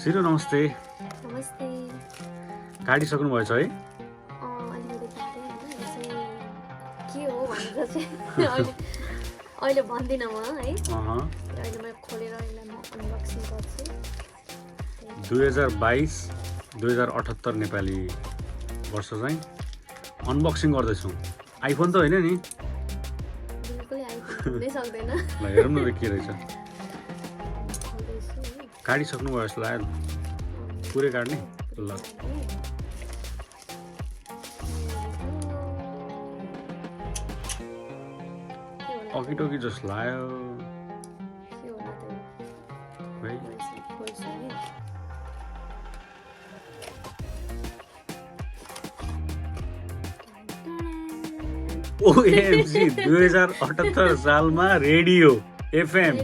सिरु नमस्ते। नमस्ते। काटिसक्नु भएछ है? अलिकति काटेँ होइन, यसै के हो भनेर चाहिँ अहिले भन्दिनँ म है। अहिले मैले खोलेर यसलाई म अनबक्सिङ गर्छु। 2022 2078 नेपाली वर्ष चाहिँ अनबक्सिङ गर्दैछौँ। आइफोन त होइन नि? बिल्कुलै आइफोन हुनै सक्दैन। ल हेरौँ न त के रहेछ। काटिसक्नु भयो जस्तो लाग्यो। पुरै काट्ने? ल अकिटोकी जस्तो लाग्यो है। ओएमजी 2078 सालमा रेडियो एफएम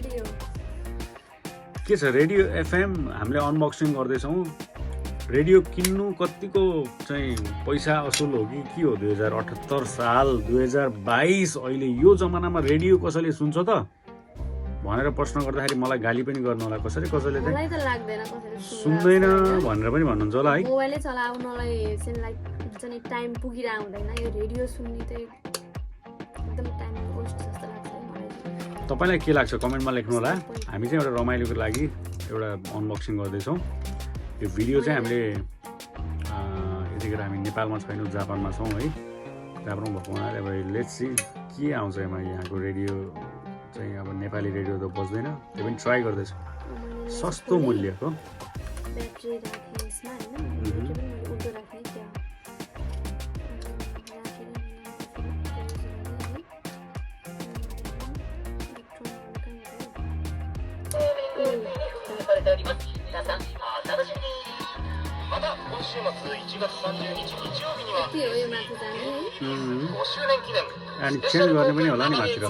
के छ? रेडियो एफएम हामीले अनबक्सिङ गर्दैछौँ। रेडियो किन्नु कतिको चाहिँ पैसा असुल हो कि के हो? 2078 साल 2022 अहिले यो जमानामा रेडियो कसैले सुन्छ त भनेर प्रश्न गर्दाखेरि मलाई गाली पनि गर्नु होला। कसैले चाहिँ मलाई त लाग्दैन कसैले सुन्दैन भनेर पनि भन्नुहुन्छ होला है। मोबाइलै चलाउनलाई चाहिँ लाइक हुन्छ नि टाइम पुगिरहेको हुँदैन। यो रेडियो सुन्ने चाहिँ एकदम टाइम वेस्ट जस्तो लाग्छ मलाई। तपाईलाई के लाग्छ कमेन्टमा लेख्नु होला। हामी चाहिँ एउटा रमाइलोको लागि एउटा अनबक्सिङ गर्दैछौँ। यो भिडियो चाहिँ हामीले यतिखेर हामी नेपालमा छैनौँ, जापानमा छौँ है। जापानमा भएको हुनाले अब लेट्स सी के आउँछ यहाँको रेडियो चाहिँ। अब नेपाली रेडियो त बज्दैन, त्यो पनि ट्राई गर्दैछौँ। सस्तो मूल्यको ब्याट्री राख्ने यसमा हैन, ब्याट्री पनि मैले उल्टो राख्ने क्या अनि चेन्ज गर्ने पनि होला नि माथितिर।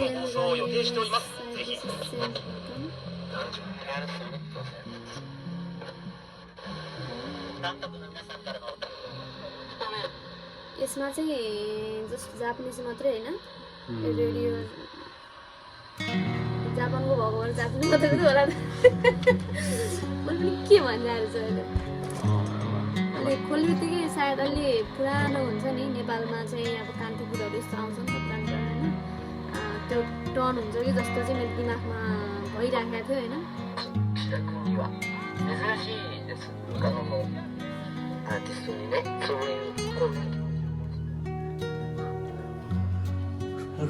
यसमा चाहिँ जस्ट जापानिज मात्रै होइन, रेडियो जापानको भएको भएर जापानिज मात्रै होला। मैले पनि के भनिरहेको छु अहिले। अहिले खोल्ने बित्तिकै सायद अलि पुरानो हुन्छ नि, नेपालमा चाहिँ अब कान्तिपुरहरू यस्तो आउँछ नि त पुरानो होइन, त्यो टर्न हुन्छ कि जस्तो चाहिँ मेरो दिमागमा भइराखेको थियो होइन।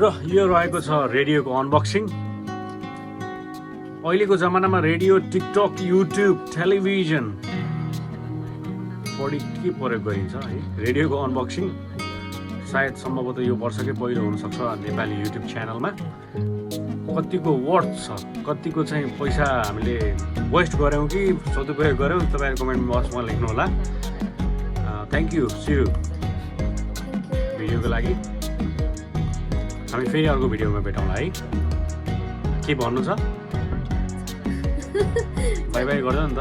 र यो रहेको छ रेडियोको अनबक्सिङ। अहिलेको जमानामा रेडियो, टिकटक, युट्युब, टेलिभिजन बढी के प्रयोग गरिन्छ है। रेडियोको अनबक्सिङ सायद सम्भवतः यो वर्षकै पहिलो हुनसक्छ नेपाली युट्युब च्यानलमा। कतिको वर्थ छ, कतिको चाहिँ पैसा हामीले वेस्ट गऱ्यौँ कि सदुपयोग गऱ्यौँ, तपाईँहरू कमेन्ट बक्समा लेख्नु होला। थ्याङ्क यू सिरु भिडियोको लागि। हामी फेरि अर्को भिडियोमा भेटौँला है। के भन्नु छ? बाई बाई गर्दा नि त।